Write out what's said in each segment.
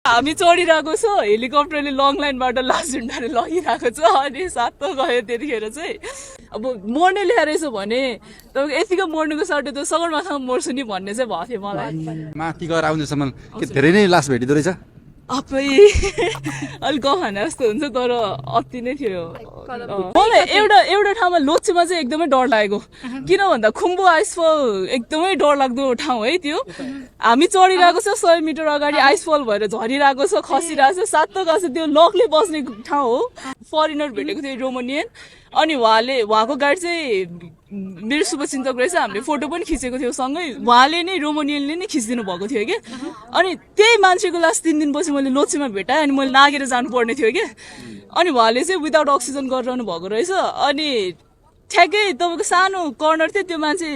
हामी चढिरहेको छ हेलिकप्टरले लङ लाइनबाट लास झुन्डाले लगिरहेको छ अनि सातो गयो त्यतिखेर चाहिँ अब मर्ने ल्याएछ भने तपाईँको यतिकै मर्नुको सट्टै त सगरमाथामा मर्छु नि भन्ने चाहिँ भएको थियो मलाई माथि गएर आउँदैसम्म धेरै नै लास भेटिँदो रहेछ आफै अलिक गहना जस्तो हुन्छ तर अति नै थियो मलाई एउटा ठाउँमा लोच्छेमा चाहिँ एकदमै डर लागेको किन भन्दा खुम्बु आइसफल एकदमै डर लाग्दो ठाउँ है त्यो हामी चढिरहेको छ 100 मिटर अगाडि आइसफल भएर झरिरहेको छ खसिरहेको छ सातो गएको छ त्यो लकले बस्ने ठाउँ हो फरेनर भेटेको थियो रोमानियन अनि उहाँको गाडी चाहिँ मेरो शुभचिन्तक रहेछ हामीले फोटो पनि खिचेको थियौँ सँगै उहाँले नै रोमानियनले नै खिचिदिनु भएको थियो कि अनि त्यही मान्छेको लास्ट 3 दिनपछि मैले लोच्छेमा भेटाएँ अनि मैले नागेर जानुपर्ने थियो कि अनि उहाँले चाहिँ विदाउट अक्सिजन गरिरहनु भएको रहेछ अनि ठ्याक्कै तपाईँको सानो कर्नर थियो त्यो मान्छे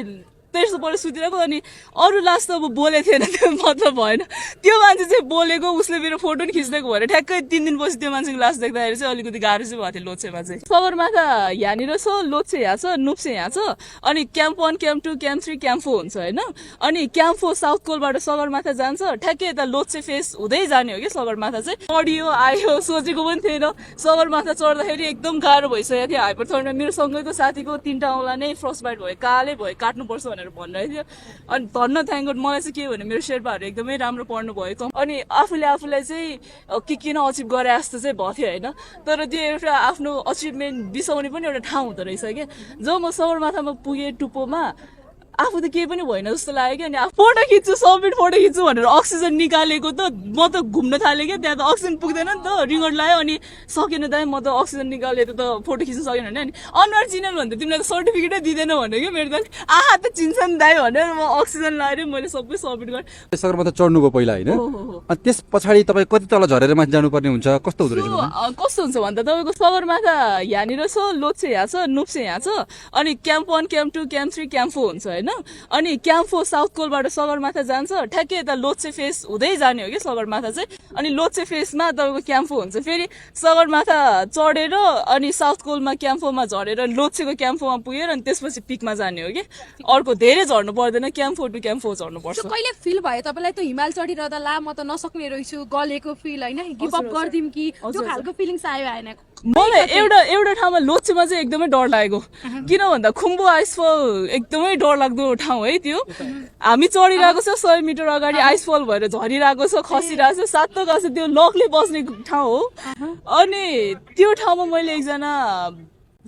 तेर्सो परेर सुतिरहेको अनि अरू लास्ट त अब बोलेको थिएन त्यो मतलब भएन त्यो मान्छे चाहिँ बोलेको उसले मेरो फोटो पनि खिच्दिएको भएर ठ्याक्कै 3 दिनपछि त्यो मान्छेको लास्ट देख्दाखेरि चाहिँ अलिकति गाह्रो चाहिँ भएको थियो लोच्छेमा चाहिँ सगरमाथा यहाँनिर छ लोच्छे यहाँ छ नुप्से यहाँ छ अनि क्याम्प 1 क्याम्प 2 क्याम्प 3 क्याम्प 4 हुन्छ होइन अनि क्याम्प 4 साउथ कोलबाट सगरमाथा जान्छ ठ्याक्कै यता लोच्छे फेस हुँदै जाने हो कि सगरमाथा चाहिँ चढियो आयो सोचेको पनि थिएन सगरमाथा चढ्दाखेरि एकदम गाह्रो भइसकेको थियो हाइपरथर्मिया मेरो सँगैको साथीको 3टा औँला नै फ्रस्ट बाइट भयो कालै भयो काट्नुपर्छ भनेर भनिरहेको थियो अनि धन्न थ्याङ्क गड मलाई चाहिँ के भने मेरो शेर्पाहरू एकदमै राम्रो पढ्नु भएको अनि आफूलाई चाहिँ किन अचिभ गरे जस्तो चाहिँ भएको थियो होइन तर त्यो एउटा आफ्नो अचिभमेन्ट बिसाउने पनि एउटा ठाउँ हुँदो रहेछ क्या जब म सगरमाथामा पुगेँ टुप्पोमा आफू त केही पनि भएन जस्तो लाग्यो कि अनि फोटो खिच्छु सबमिट फोटो खिच्छु भनेर अक्सिजन निकालेको त म त घुम्न थालेँ क्या त्यहाँ त अक्सिजन पुग्दैन नि त रिङ्गट लाग्यो अनि सकेन दाइ म त अक्सिजन निकालेर त फोटो खिच्न सकेन भने अनि अनुहार चिनेन भने त तिमीलाई त सर्टिफिकेटै दिँदैन भने क्या मेरो त आहा त चिन्छ नि दाइ भनेर म अक्सिजन लगाएर मैले सबै सबमिट गरेँ सगरमाथा चढ्नुभयो पहिला होइन अनि त्यस पछाडि तपाईँ कति तल झरेर माथि जानुपर्ने हुन्छ कस्तो हुँदो रहेछ कस्तो हुन्छ भन्दा तपाईँको सगरमाथा यहाँनिर छ लोच्छे यहाँ छ नुप्से यहाँ छ अनि क्याम्प 1 क्याम्प 2 क्याम्प 3 क्याम्प 4 हुन्छ होइन अनि क्याम्प 4 साउथ कोलबाट सगरमाथा जान्छ ठ्याक्कै यता लोच्छे फेस हुँदै जाने हो कि सगरमाथा चाहिँ अनि लोच्छे फेसमा तपाईँको क्याम्प 4 हुन्छ फेरि सगरमाथा चढेर अनि साउथ कोलमा क्याम्प 4 मा झरेर लोच्छेको क्याम्प 4 मा पुगेर अनि त्यसपछि पिकमा जाने हो कि अर्को धेरै झर्नु पर्दैन क्याम्प 4 टु क्याम्प 4 झर्नु पर्छ कहिले फिल भयो तपाईँलाई त हिमाल चढिरहँदा ला म त नसक्ने रहेछु गलेको फिल होइन गिभ अप गर्दिम कि त्यो खालको फिलिङ्स आयो आएन मलाई एउटा ठाउँमा लोच्छेमा चाहिँ एकदमै डर लागेको किन भन्दा खुम्बु आइसफल एकदमै डर लाग्दो ठाउँ है त्यो हामी चढिरहेको छ 100 मिटर अगाडि आइसफल भएर झरिरहेको छ खसिरहेको छ सातो गएको छ त्यो लकले बस्ने ठाउँ हो अनि त्यो ठाउँमा मैले एकजना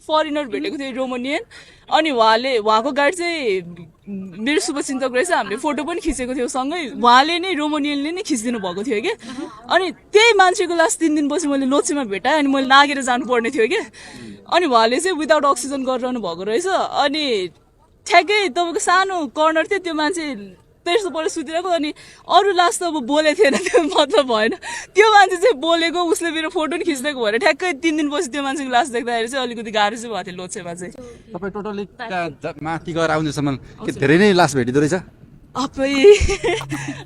फरेनर भेटेको थिएँ रोमानियन अनि उहाँको गाडी चाहिँ मेरो शुभचिन्तक रहेछ हामीले फोटो पनि खिचेको थियौँ सँगै उहाँले नै रोमानियनले नै खिचिदिनु भएको थियो कि अनि त्यही मान्छेको लास्ट 3 दिनपछि मैले लोच्छेमा भेटाएँ अनि मैले नागेर जानुपर्ने थियो कि अनि उहाँले चाहिँ विदाउट अक्सिजन गरिरहनु भएको रहेछ अनि ठ्याक्कै तपाईँको सानो कर्नर थियो त्यो मान्छे तेर्सो परेर सुतिरहेको अनि अरू लास्ट त अब बोलेको थिएन त्यो मतलब भएन त्यो मान्छे चाहिँ बोलेको उसले मेरो फोटो पनि खिच्दिएको भएर ठ्याक्कै 3 दिनपछि त्यो मान्छेको लास्ट देख्दाखेरि चाहिँ अलिकति गाह्रो चाहिँ भएको थियो लोच्छेमा चाहिँ तपाईँ टोटली माथि गएर आउँदैसम्म धेरै नै लास भेटिँदो रहेछ आफै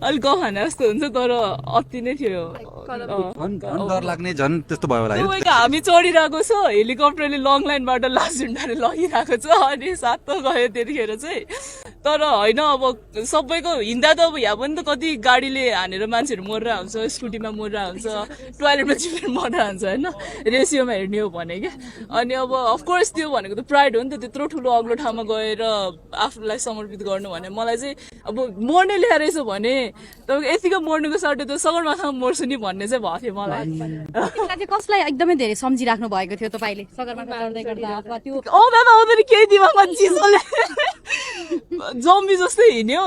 अलिक गहना जस्तो हुन्छ तर अति नै थियो डर लाग्ने झन् त्यस्तो भयो होला हामी चढिरहेको छ हेलिकप्टरले लङ लाइनबाट लास झुन्डाले लगिरहेको छ अनि सातो गयो त्यतिखेर चाहिँ तर होइन अब सबैको हिँड्दा त अब यहाँ पनि त कति गाडीले हानेर मान्छेहरू मरेर हुन्छ स्कुटीमा मरेर हुन्छ टोयलेटमा चिपेर मरेर हुन्छ होइन रेसियोमा हेर्ने हो भने क्या अनि अब अफकोर्स त्यो भनेको त प्राइड हो नि त त्यत्रो ठुलो अग्लो ठाउँमा गएर आफूलाई समर्पित गर्नु भने मलाई चाहिँ अब मर्ने ल्याएछ भने तपाईँको यतिकै मर्नुको सट्टै त सगरमाथामा मर्छु नि भन्ने चाहिँ भएको थियो मलाई कसलाई एकदमै धेरै सम्झिराख्नु भएको थियो तपाईँले सगरमाथा चढ्दै गर्दा अथवा त्यो आउँदैन केही दिमागमा चिसोले जम्बी जस्तै हिँड्यो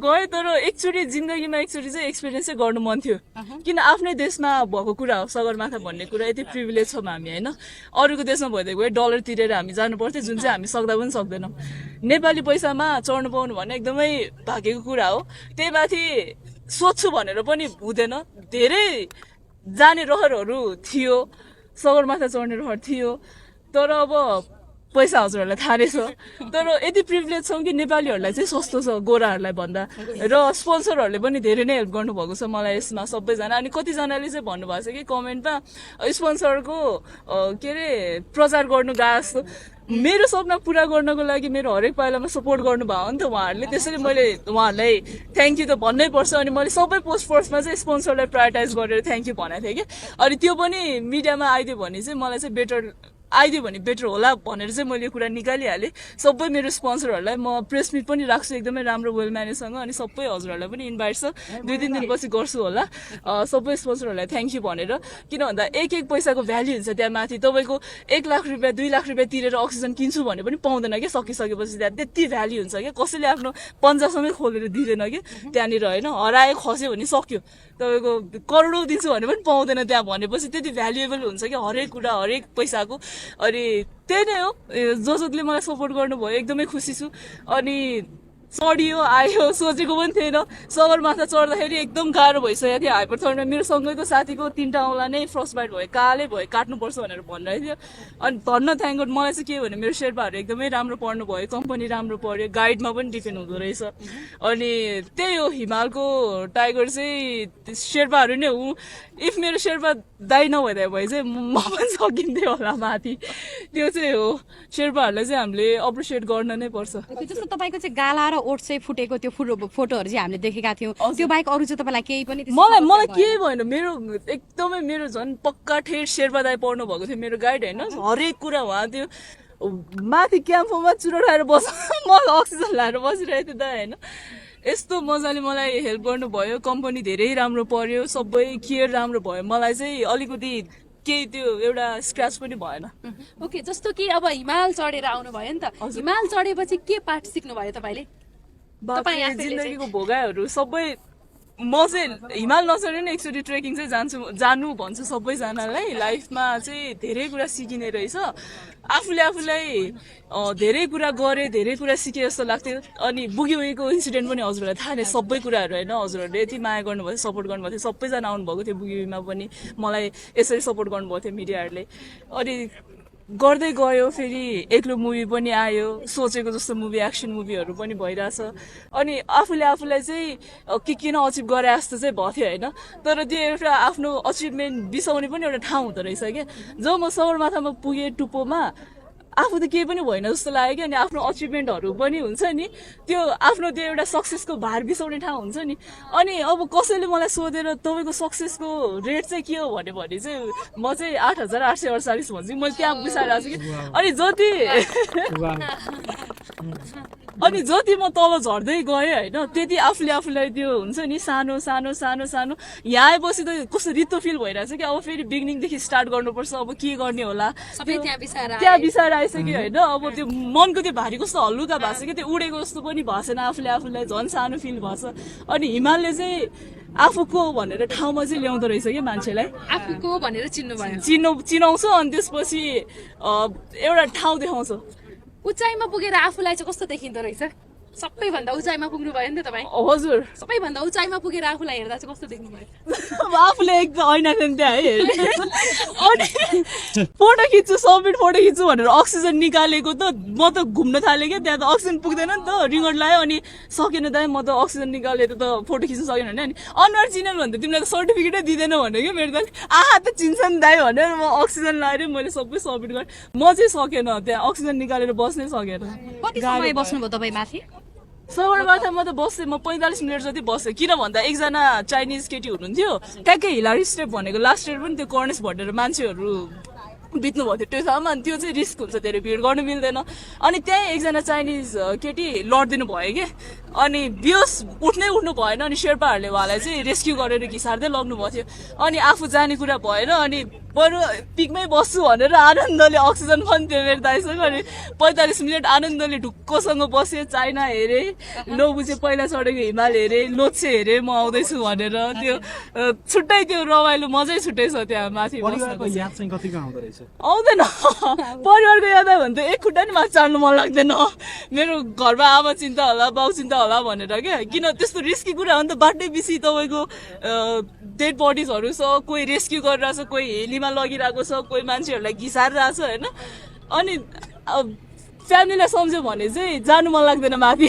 गयो तर एकचोटि जिन्दगीमा एकचोटि चाहिँ एक्सपिरियन्स चाहिँ गर्नु मन थियो किन आफ्नै देशमा भएको कुरा हो सगरमाथा भन्ने कुरा यति प्रिभिलेज छौँ हामी होइन अरूको देशमा भइदिएको डलर तिरेर हामी जानु पर्थ्यो जुन चाहिँ हामी सक्दा पनि सक्दैनौँ नेपाली पैसामा चढ्नु पाउनु भने एकदमै भाग्यको कुरा हो त्यही माथि सोध्छु भनेर पनि हुँदैन धेरै जाने रहरहरू थियो सगरमाथा चढ्ने रहर थियो तर अब पैसा हजुरहरूलाई थाहा रहेछ तर यति प्रिभिलेज छौँ कि नेपालीहरूलाई चाहिँ सस्तो छ गोराहरूलाई भन्दा र स्पोन्सरहरूले पनि धेरै नै हेल्प गर्नुभएको छ मलाई यसमा सबैजना अनि कतिजनाले चाहिँ भन्नुभएको छ कि कमेन्टमा स्पोन्सरको के अरे प्रचार गर्नु गएको जस्तो मेरो सपना पुरा गर्नको लागि मेरो हरेक पाइलामा सपोर्ट गर्नुभयो नि त उहाँहरूले, त्यसैले मैले उहाँहरूलाई थ्याङ्क यू त भन्नै पर्छ। अनि मैले सबै पोस्ट फर्स्टमा चाहिँ स्पोन्सरलाई प्रायोरिटाइज गरेर थ्याङ्क यू भनेको थिएँ कि, अनि त्यो पनि मिडियामा आइदियो भने चाहिँ मलाई चाहिँ आइदियो भने बेटर होला भनेर चाहिँ मैले यो कुरा निकालिहालेँ। सबै मेरो स्पोन्सरहरूलाई म प्रेस मिट पनि राख्छु एकदमै राम्रो वेल म्यानेजसँग, अनि सबै हजुरहरूलाई पनि इन्भाइट छ, 2-3 दिनपछि गर्छु होला। सबै स्पोन्सरहरूलाई थ्याङ्क यू भनेर, किन भन्दा एक पैसाको भ्याल्यु हुन्छ त्यहाँ माथि। तपाईँको 1 लाख रुपियाँ 2 लाख रुपियाँ तिरेर अक्सिजन किन्छु भने पनि पाउँदैन क्या, सकिसकेपछि त्यहाँ त्यति भ्याल्यु हुन्छ क्या। कसैले आफ्नो पन्जासँगै खोलेर दिँदैन कि त्यहाँनिर होइन, हरायो खस्यो भने सक्यो। तपाईँको करोडौँ दिन्छु भने पनि पाउँदैन त्यहाँ भनेपछि, त्यति भ्यालुएबल हुन्छ क्या हरेक कुरा हरेक पैसाको। अनि त्यही नै हो, जसले मलाई सपोर्ट गर्नुभयो एकदमै खुसी छु। अनि चढियो आयो सोचेको पनि थिएन, सगरमाथा चढ्दाखेरि एकदम गाह्रो भइसकेको थियो, हाइपरथर्मिया। मेरो सँगैको साथीको 3टा औँला नै फ्रस्ट बाइट भयो, कालै भयो, काट्नुपर्छ भनेर भनिरहेको थियो। अनि धन्न थ्याङ्क गड मलाई चाहिँ के भने मेरो शेर्पाहरू एकदमै राम्रो पढ्नु भयो, कम्पनी राम्रो पढ्यो, गाइडमा पनि डिपेन्ड हुँदो रहेछ। अनि त्यही हो, हिमालको टाइगर चाहिँ शेर्पाहरू नै हुँ। इफ मेरो शेर्पा दाइ नभइदिए भए चाहिँ म पनि सकिन्थेँ होला माथि। त्यो चाहिँ हो, शेर्पाहरूलाई चाहिँ हामीले अप्रिसिएट गर्न नै पर्छ। जस्तो तपाईँको चाहिँ गाला र ओठ चाहिँ फुटेको त्यो फोटोहरू चाहिँ हामीले देखेका थियौँ, त्यो बाहेक अरू चाहिँ तपाईँलाई केही पनि मलाई केही भएन। मेरो एकदमै मेरो झन् पक्का ठेट शेर्पा दाइ पढ्नु भएको थियो मेरो गाइड होइन, हरेक कुरा उहाँ त्यो माथि क्याम्पमा चुरो खाएर म अक्सिजन लाएर बसिरहेको थिएँ दाइ होइन। यस्तो मजाले मलाई हेल्प गर्नुभयो, कम्पनी धेरै राम्रो पर्यो, सबै केयर राम्रो भयो, मलाई चाहिँ अलिकति केही त्यो एउटा स्क्रच पनि भएन। ओके, जस्तो कि अब हिमाल चढेर आउनु भयो नि त, हिमाल चढेपछि के पाठ सिक्नु भयो तपाईँले? जिन्दगीको भोगाइहरू सबै म चाहिँ हिमाल नचढेर नै एकचोटि ट्रेकिङ चाहिँ जानु भन्छु सबैजनालाई। लाइफमा चाहिँ धेरै कुरा सिकिने रहेछ, आफूलाई धेरै कुरा गरे, धेरै कुरा सिके जस्तो लाग्थ्यो। अनि बुगिएको इन्सिडेन्ट पनि हजुरहरूलाई थाहा नै सबै कुराहरू होइन, हजुरहरूले यति माया गर्नुभयो, सपोर्ट गर्नुभएको थियो, सबैजना आउनुभएको थियो बुगिमा पनि, मलाई यसरी सपोर्ट गर्नुभएको थियो मिडियाहरूले। अनि गर्दै गयो, फेरि एक्लो मुभी पनि आयो, सोचेको जस्तो मुभी एक्सन मुभीहरू पनि भइरहेछ। अनि आफूलाई चाहिँ किन अचिभ गरे जस्तो चाहिँ भएको थियो होइन, तर त्यो एउटा आफ्नो अचिभमेन्ट बिसाउने पनि एउटा ठाउँ हुँदो रहेछ क्या। जब म सगरमाथामा पुगेँ टुप्पोमा, आफू त केही पनि भएन जस्तो लाग्यो कि। अनि आफ्नो अचिभमेन्टहरू पनि हुन्छ नि, त्यो आफ्नो त्यो एउटा सक्सेसको भार बिसाउने ठाउँ हुन्छ नि। अनि अब कसैले मलाई सोधेर तपाईँको सक्सेसको रेट चाहिँ के हो भने चाहिँ म चाहिँ 8,848 भन्छु, मैले त्यहाँ बिसाइरहेको छु कि। अनि जति म तल झर्दै गएँ होइन, त्यति आफूलाई त्यो हुन्छ नि सानो सानो सानो सानो, यहाँ आएपछि त कस्तो रित्तो फिल भइरहेछ कि। अब फेरि बिगिनिङदेखि स्टार्ट गर्नुपर्छ, अब के गर्ने होला त्यहाँ बिसाएर आइसक्यो होइन। अब त्यो मनको त्यो भारी कस्तो हल्लुका भएको छ कि, त्यो उडेको जस्तो पनि भएको छैन, आफूलाई झन् सानो फिल भएको छ। अनि हिमालले चाहिँ आफूको भनेर ठाउँमा चाहिँ ल्याउँदो रहेछ कि मान्छेलाई, आफूको भनेर चिनाउँछ। अनि त्यसपछि एउटा ठाउँ देखाउँछ। उचाइमा पुगेर आफूलाई चाहिँ कस्तो देखिँदो रहेछ? सबैभन्दा उचाइमा पुग्नु भयो नि त तपाईँ? हजुर, सबैभन्दा उचाइमा पुगेर आफूलाई हेर्दा चाहिँ कस्तो देख्नु भयो? आफूले एकदम ऐना थियो त्यहाँ है हेर्ने। अनि फोटो खिच्छु, सबमिट फोटो खिच्छु भनेर अक्सिजन निकालेको त म त घुम्न थालेँ क्या, त्यहाँ त अक्सिजन पुग्दैन नि त, रिङ्गट लगायो। अनि सकेन दाइ, म त अक्सिजन निकालेर त फोटो खिच्न सकेन भने। अनि अनुहार चिनेन भने त तिमीलाई त सर्टिफिकेटै दिँदैन भने क्या। मेरो त त चिन्छ नि दाइ भनेर म अक्सिजन लगाएर मैले सबै सबमिट गरेँ। म चाहिँ सकेन, त्यहाँ अक्सिजन निकालेर बस्नै सकेन। कति समय बस्नुभयो तपाईँ माथि? सगरमाथामा त बसेँ म 45 मिनट जति बसेँ। किन भन्दा एकजना चाइनिज केटी हुनुहुन्थ्यो, ट्याक्कै हिलारी स्टेप भनेको लास्ट इयर पनि त्यो कर्नेस भटेर मान्छेहरू बित्नु भएको थियो त्यो ठाउँमा। अनि त्यो चाहिँ रिस्क हुन्छ, धेरै भिड गर्नु मिल्दैन। अनि त्यहीँ एकजना चाइनिज केटी लडिदिनु भयो कि। अनि बिहोस उठ्नु भएन। अनि शेर्पाहरूले उहाँलाई चाहिँ रेस्क्यु गरेर घिसार्दै लग्नु भएको थियो। अनि आफू जाने कुरा भएन, अनि बरु पिकमै बस्छु भनेर आनन्दले अक्सिजन पनि थियो मेरो दाइसँग। अनि 45 मिनट आनन्दले ढुक्कसँग बसेँ, चाइना हेरेँ, लोबुचे पहिला चढेको हिमाल हेरेँ, लोच्छे हेरेँ म आउँदैछु भनेर। त्यो छुट्टै त्यो रमाइलो मजै छुट्टै छ त्यहाँ माथि बस्नको। याद चाहिँ कतिको आउँदो रहेछ? आउँदैन, परिवारको याद आयो भने त एक खुट्टा नि माथि चाल्नु मन लाग्दैन। मेरो घरमा आमा चिन्ता होला, बाउ चिन्ता होला भनेर क्या। किन त्यस्तो रिस्की कुरा हो नि त, बाटै बिसी तपाईँको डेड बडिजहरू छ, कोही रेस्क्यु गरिरहेछ, कोही हेलीमा लगिरहेको छ, कोही मान्छेहरूलाई घिसारिरहेछ होइन। अनि फ्यामिलीलाई सम्झ्यो भने चाहिँ जानु मन लाग्दैन माथि।